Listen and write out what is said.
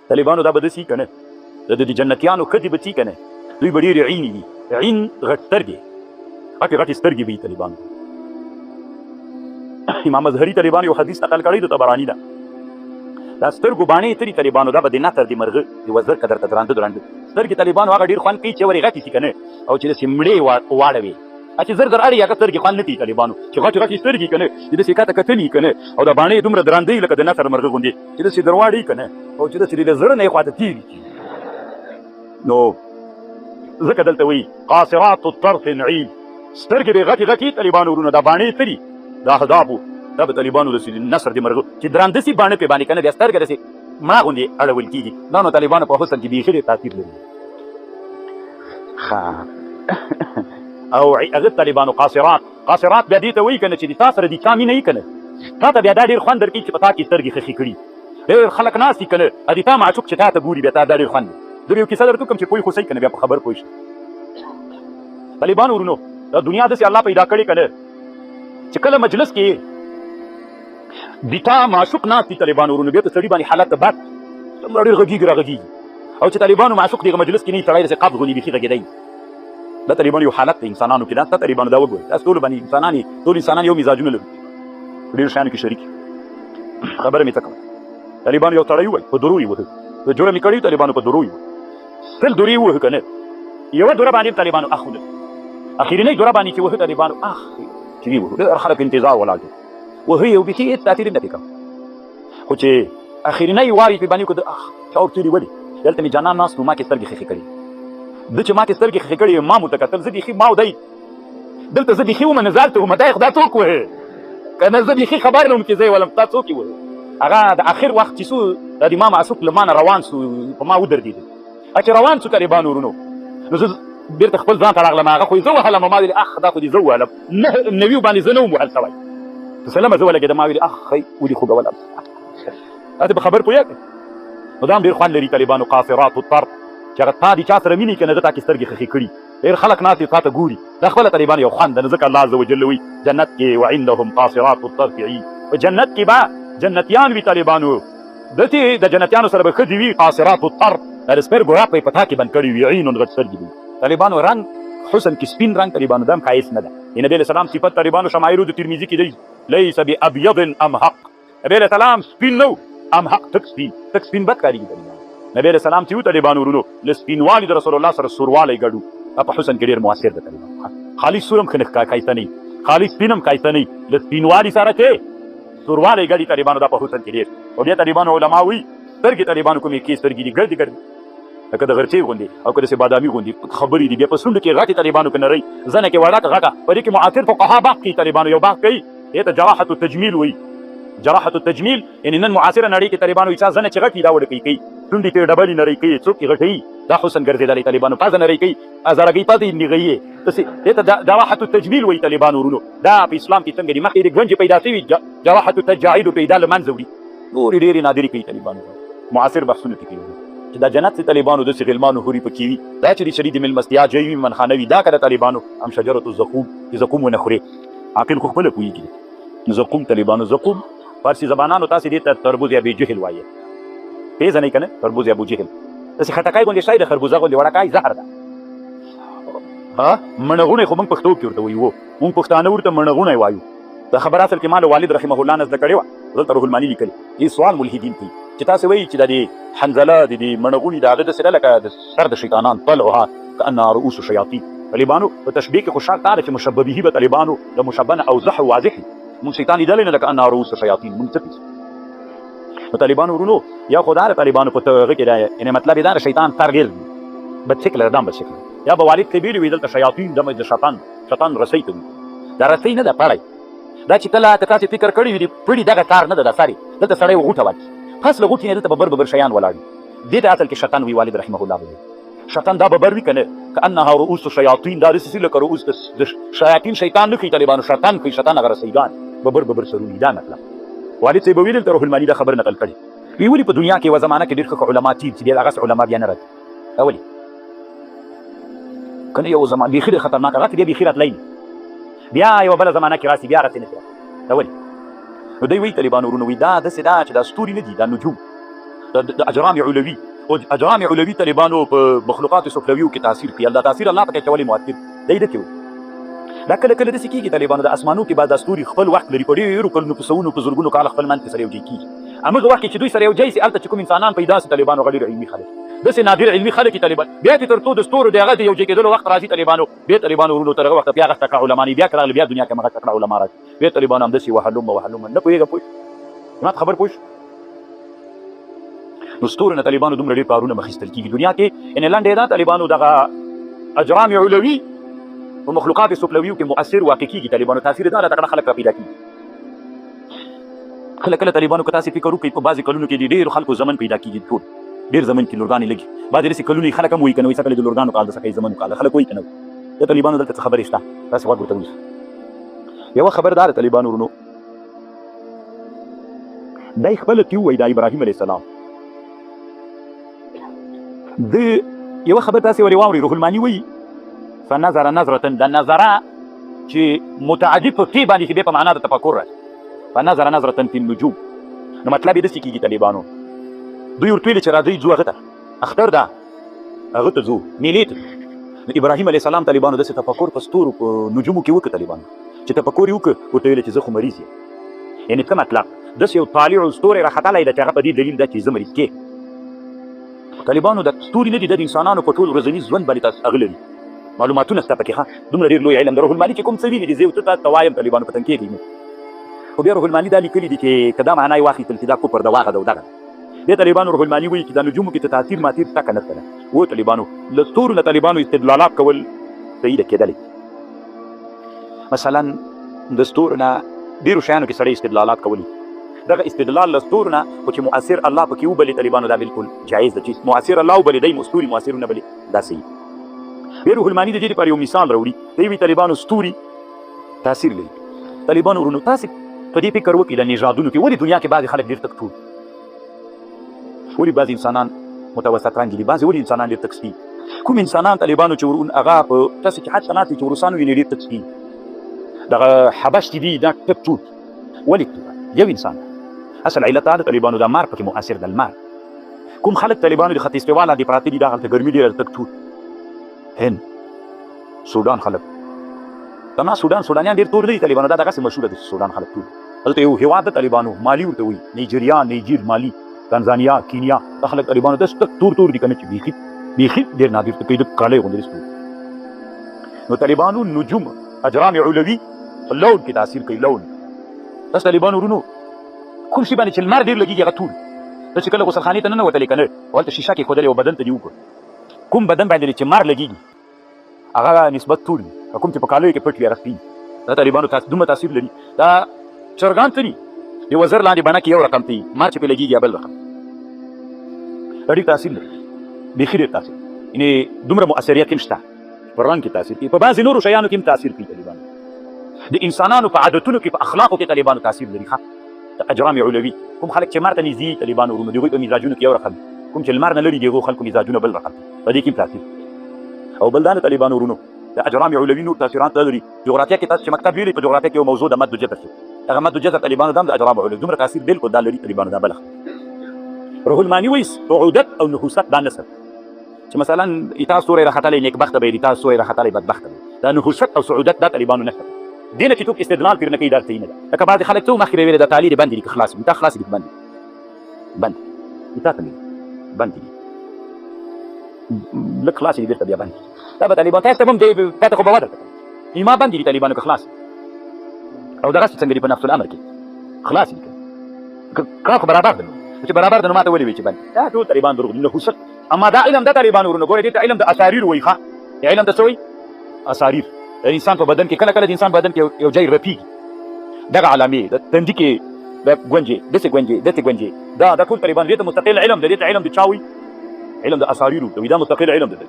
طالبانو دا به داسې که نه د جنتیانو ښځې به څي که نه دوی به ډېرې عینې وي عین غټ سترګې غټې غټې سترګې به وي طالبانو امام مظهري طالبانو یو حدیث نقل کړی د طبراني ده دا سترګو باڼې تري طالبانو دا به د نثر د مرغه د وزر قدر ته درانده درانده سترګې طالبانو هغه ډېر خوند کوي چې ورې غټې شي که نه او چې داسې مړې واړوي چې زر زر اړې هغه سترګې خوند نه کوي طالبانو چې غټې غټې سترګې که نه چې داسې کاته کتلي که نه او دا باڼې دومره درانده وي لکه د نثر مرغه غوندې چې داسې درواړي که نه او چې داسې د زړه نه یې خواته تېري نو ځکه دلته وایي قاصرات الطرف نعیم سترګې به غټې غټې طالبانو ورونه دا باڼې تري دا اهدابو دا به طالبانو داسې نثر د مرغه چې درانده سي باڼه پې باندې که نه بیا سترګه داسې مړه غوندې اړول کېږي دا نو طالبانو په حسن کې بیخي ډېر تاثیر لري او هغه طالبانو قاصرات بیا دې ته وایي که نه چې د تا سره دې چا مینه وي که نه تا ته بیا دا ډېر خوند درکوي چې په تا کې سترګې خښې کړي ډېر خلک ناست دي که نه د تا معشوق چې تا ته ګوري بیا تا دا ډېر خوند دی در یو کیسه درته وکړم چې پوه خو صحیح که نه بیا په خبر پوه شي طالبانو ورونو دا دنیا داسې الله پیدا کړې که نه چې کله مجلس کې د تا معشوق ناست دي طالبانو ورونو بیا ته سړي باندې حالت بد دومره ډېر غږېږي راغږېږي او چې طالبانو معشوق دغه مجلس کې نه وي سړی داسې قبض غوندې بیخي غږېدی دا طالبانو یو حالت دی انسانانو کې دا طالبانو دا وګورئ دا ټول باندې ټول انسانان یو مزاجونه لري په ډېرو شیانو کې شریک خبره مې څه کوله طالبانو یو سړی ووایي په درو یې وهه په جوړه مې کړې طالبانو په درو یې وهه تل درې یې وهه که نه یوه دوره باندې طالبانو اخ وله اخرنۍ دوره باندې چې وهه طالبانو اخ چې ویې وهه ډېر خلک انتظار ولاړ دي وهه یې او بیخي هېڅ تاثیر نه پرې کوم خو چې اخرنۍ وار یې پرې باندې وکړه اخ چا ورتېرې ولې دلته مې جانان ناست و ما کې سترګې خښې کړي ده چې ما کې سترګې خښې کړي ما ورته کتل زه بیخي ما او دی دلته زه بیخي ومه نظر ته ومه دا خدا څوک وهه که نه زه بیخي خبر نه وم چې زه یې ولم تا څوک یې وهه هغه د اخر وخت چې سو دا د ما معشوق له ما نه روان سو په ما ودرېده چې روان سو طالبانو ورونو نو زه بېرته خپل ځان ته راغلم هغه خو یې زه وهلم ما ویلې اخ دا خو دې زه ووهلم نوي باندې زه نه وم وهل سوی په سلمه زه ولګېدم ما ویلې اخ ښی ولې خوږولم هسې په خبر پوهېږې نو دا هم ډېر خوند لري طالبانو قاصرات الطرف چې هغه تا دې چا سره مینې که نه ده تا کې سترګې خښې کړي ډېر خلک ناست دي تا ته ګوري دا خپله طالبانو یو خوند ده نو ځکه الله عز وجل وایي جنت کې وعندهم قاصرات الطرف عین په جنت کې به جنتیان وي طالبانو داسې د جنتیانو سره به ښځې وي قاصرات الطرف دا د سترګو رپ به یې په تا کې بند کړي وي عینون غټ سترګې وي طالبانو رنګ حسن کې سپین رنګ طالبانو دا هم ښایست نه ده د نبي علیه السلام صفت طالبانو شمایلو د ترمیزي کې دی لیس بابیض امحق نبي علیه السلام سپین نه امحق تک سپین بد کارېږي طالبانو نبي علیه السلام چې و طالبانو ورونو له سپینوالي د رسول الله سره سوروالی ګډو په حسن کې ډېر مؤثر ده طالبانو خالي سور هم ښه ښایسته نه وي خالي سپین هم ښایسته نه وي له سپینوالي سره چې سوروالی ګډي طالبانو دا په حسن کې ډېر او بیا طالبانو علما وایي سترګې طالبانو کومې کې سترګې دي ګردې ګردې لکه د غرچې غوندې او که داسې بادامي غوندې خبرې دي بیا په سونډو کې غټې طالبانو کې نرۍ زنه کې وړه غټه په دې کې معاصر فقها بحث کوي طالبانو یو بحث کوي دې ته جراحة التجمیل وایي جراحة التجمیل یعنې نن معاصره نړۍ کې طالبانو چا زنه چې غټې دا وړه کوي سونډې ته ډبلې نرۍ کوي څوک یې غټوي دا حسن ګرځېدلی طالبانو پزه نرۍ کوي ازارګۍ پزه یې نغوي داسې دې ته جراحة التجمیل وایي طالبانو ورونو دا په اسلام کې څنګه دي مخکې د ګونجې پیدا شوي جراحة التجاعید پیدا له منځه وړي نورې ډېرې نادرې کوي طالبانو معاصر بحثونه پکې کوي چې دا جنت چې طالبانو داسې غلمانو هوري پکې وي دا چې د شرید مېلمستیا ځای وي منخانه وي دا که د طالبانو هم شجرة الزقوم چې زقوم ونه خورې عاقل خو خپله پوهېږي زقوم طالبانو زقوم فارسي زبانانو تاسې دې ته تربوز ابي جهل وایي پېژنئ که نه تربوز ابو جهل داسې خټکی غوندې شی د خربوزه غوندې وړکای زهر ده مڼغونی خو موږ پښتو کې ورته وایو موږ پښتانه ورته مڼغونی وایو دا خبره اصل کې ما له والد رحمه الله نه زده کړې وه دلته روح الماني لیکلې دې سوال ملحدین کوي چې تاسې وایي چې د دې حنظله د دې مڼغوني د هغه داسې ده لکه د سر د شیطانان طلعها کانها رؤوس شیاطین طالبانو په تشبیه کې خو شرط دا ده چې مشبه به به طالبانو د مشبه نه اوضح و واضح مونږ شیطان لیدلی نه لکه انها رؤوس شیاطین مونږ څه نو طالبانو ورونو یا خو دا د طالبانو په هغه کې دا یعنې مطلب یې دا د شیطان ترغیل بدشکله دا هم بدشکله یا به والد ته ویلي وي دلته شیاطین دمه د شیطان رسۍ ته وي دا رسۍ نه ده پړی دا چې کله ته تاسې فکر کړی وي د پړي دغه کار نه ده دا ساري دلته سړی غوټه واچي پس له غوټې نه دلته ببر ببر شیان ولاړ وي دې ته اصل کې شیطان وي والد رحمه الله وایي شیطان دا ببر وي که نه کانها رؤوس شیاطین دا داسې لکه رؤوس د شیاطین شیطان نه کوي طالبانو شیطان کوي شیطان هغه رسیګان ببر ببر سروني دا مطلب والد صاحب ویل دلته روح الماني دا خبر نقل کړي وی ولې په دنیا کې یوه زمانه کې ډېر ښه علما تېر چې بیا هغسې علما بیا نه راځي ولې که نه یو زمان بیخي ډېر خطرناک هغه بیا بیخي راتلی بیا یوه بله زمانه کې راسي بیا راسې نه ولې نو دوی وایي طالبانو ورونو وایي دا داسې ده چې دا ستوري نه دي دا نجوم د اجرام علوي او اجرام علوي طالبانو په مخلوقات سفلویو کې تاثیر کوي. الله تاثیر الله پکې چولې مؤثر دی د کې دا کله کله داسې کېږي طالبانو د اسمانو کې بعد ستوري خپل وخت لري، په ډېرو کلونو په سوونو په زرګونو کاله خپل منځ کې سره یو ځای کېږي. همغه وخت کې چې دوی سره یو ځای سي هلته چې کوم انسانان پیدا سي طالبانو هغه ډېر علمي خلک داسې نادر علمي خلک دي طالبان. بیا چې تر څو د ستورو د هغه د یو ځای کېدلو وخت راځي طالبانو بیا طالبانو ورونو تر هغه وخته بیا هغه تکړه علما نه بیا که راغلي بیا دنیا کې همغه تکړه علما راځي بیا طالبانو همداسې وهلومه نه پوهېږم پوه ما ته خبر پوه نو ستورو نه طالبانو دومره ډېر کارونه مخیستل کېږي دنیا کې. یعنې لنډې دا طالبانو دغه اجرام علوي په مخلوقات سفلویو کې مؤثر واقع کېږي. طالبانو تاثیر دا تکړه خلک را پیدا کېږي. کله کله طالبانو که تاسې فکر وکړئ په بعضې کلونو کې د ډېرو خلکو زمن پیدا کېږي ټول ډېر زمن کې لورګانې لګي. بعضې داسې کلونه یې خلک هم وایي که نه وایي څه کله د لورګانو کال ده څه کوي زمنو کال ده خلک وایي که نه د طالبانو دلته څه خبرې شته تاسې غوږ ورته ونیسئ. یوه خبر دا د طالبانو ورونو دی خپله کې ووایي د ابراهیم علیه السلام د یوه خبر تاسې ورې واورئ روح الماني وایي فنظر نظرة د نظره چې متعدد په تی باندې چې بیا په معنا د تفکر راشي فنظر نظرة فی النجوم نو مطلب یې داسې کېږي طالبانو دوی ورته ویلې چې راځئ ځو هغه ته اختر ده هغه ته ځو میلې ته. نو ابراهیم علیه السلام طالبانو داسې تفکر په ستورو په نجومو کې وکړه طالبانو چې تفکر یې وکړه ورته ویلې چې زه خو مریض یم. یعنې څه مطلب داسې یو طالع ستوری راختلی ده چې هغه په دې دلیل ده چې زه مریض کې طالبانو د ستوري نه دي د انسانانو په ټول ورځني ژوند باندې تاسو هغه لري معلوماتونه شته پکې ښه دومره ډېر لوی علم د روح الماني چې کوم څه ویلي دي زه یو څه ته وایم طالبانو په تنګ کېږي خو بیا روح الماني دا لیکلي دي چې که دا معنا یې واخیستل چې دا کفر ده واغه ده او دغه دې طالبانو روح الماني وایي چې دا نجومو کې ته تاثیر ماتیر ټکه نشته ده و طالبانو له ستورو نه طالبانو استدلالات کول صحیح ده کېدلی مثلا د ستورو نه ډېرو شیانو کې سړی استدلالات کولی دغه استدلال له ستورو نه خو چې مؤثر الله پکې وبلي طالبانو دا بالکل جایز ده چې مؤثر الله وبلي دی ستوري مؤثر ونه بلي دا صحیح. بیا روح الماني د دې لپاره یو مثال راوړي دی وایي طالبانو ستوري تاثیر لري. طالبانو ورونو تاسې په دې فکر وکړئ د نژادونو کې ولې دنیا کې بعضې خلک ډېر تک ټول ولې بعضې انسانان متوسط رنګ دي بعضې ولې انسانان ډېر تک سپي کوم انسانان طالبانو چې ورون هغه په تاسې چې حد ته ناست دي چې روسان وویني ډېر تک سپي دغه حبش چې دي دا تک ټول ولې یو انسان اصل علت دا طالبانو دا مار پکې مؤثر ده المار کوم خلک طالبانو د ختیځ استوا لاندې پراته دي دا هلته ګرمي ډېره تک ټول هند سودان خلک دا سودانیان ډېر تور نه دي طالبانو دا دغسې مشهوره ده چې سودان خلک ټول هلته یو هېواد د طالبانو مالي ورته وایي نیجریا نیجر مالي تنزانیا کینیا دا خلک طالبانو داسې تک تور دي که نه چې بیخي ډېر نادر ته کوي د کالی غوندې داسې نو طالبانو نجوم اجرام علوي په لون کې تاثیر کوي لون تاسو طالبانو ورونو کوم شي باندې چې لمر ډېر لګېږي هغه ټول ته چې کله غسلخانې ته ننوتلې که نه هلته شیشه کې ښودلې او بدن ته دې وکړه کوم بدن باندې چې مر لګېږي هغه نسبت ټول وي کوم چې په کالیو کې پټ وي هغه سپین دا طالبانو دومره تاثیر لري دا چرګان ته دي یو وزر لاندې بڼه کې یو رقم ته وي مار چې پرې لګېږي بل رقم دا ډېر تاثیر لري بیخي ډېر تاثیر یعنې دومره مؤثریت هم شته په رنګ کې تاثیر کوي په بعضې نورو شیانو کې هم تاثیر کوي طالبانو د انسانانو په عادتونو کې په اخلاقو کې طالبانو تاثیر لري ښه د اجرام علوي کوم خلک چې مار ته نږدې طالبانو ورونو د هغوی په مزاجونو کې یو رقم کوم چې لمر نه لري د هغو خلکو مزاجونه بل رقم په دې کې هم تاثیر او بل دا د طالبانو ورونو د اجرام علوي نور تاثیرات نه لري جغرافیه کې تاسو چې مکتب ویلي په جغرافیه کې یو موضوع د مد و جزر هغه مد و جزر طالبانو دا هم د اجرام علوي دومره تاثیر بالکل دا لري طالبانو دا بله روح الماني وایي صعودت او نحوست دا نسب چې مثلا تا ستوری راختلی نیکبخته به یې تا ستوری راختلی بدبخته به دا نحوست او صعودت دا طالبانو نسب دې نه چې څوک استدلال پرې نه کوي دا صحیح نه ده لکه بعضې خلک څه مخکې ویلې د تالي دې بندې دي که خلاص وي تا خلاصې دي که بند دي تا ته نه بند دي لږ خلاصې دي بېرته بیا بند دي دا به طالبان تاسو ته هم دی تا ته خو به وده کوي ما بندې دي طالبانو که خلاص او دغسې څنګه دي په نفس الامر کې خلاصې دي که خو برابر ده نو چې برابر ده نو ما ته ولې وایي چې بند دا ټول طالبان دروغ دي نحوست اما دا علم د طالبانو ورونو ګورئ دې ته علم د اساریر وایي ښه علم د څه وایي اساریر د انسان په بدن کې کله کله د انسان بدن کې یو ځای رپېږي دغه علامې د تندي کې د ګونجې داسې ګونجې دا ټول طالبان دې ته مستقل علم د دې ته علم د چا وایي علم د اساریرو ته وایي دا مستقل علم ده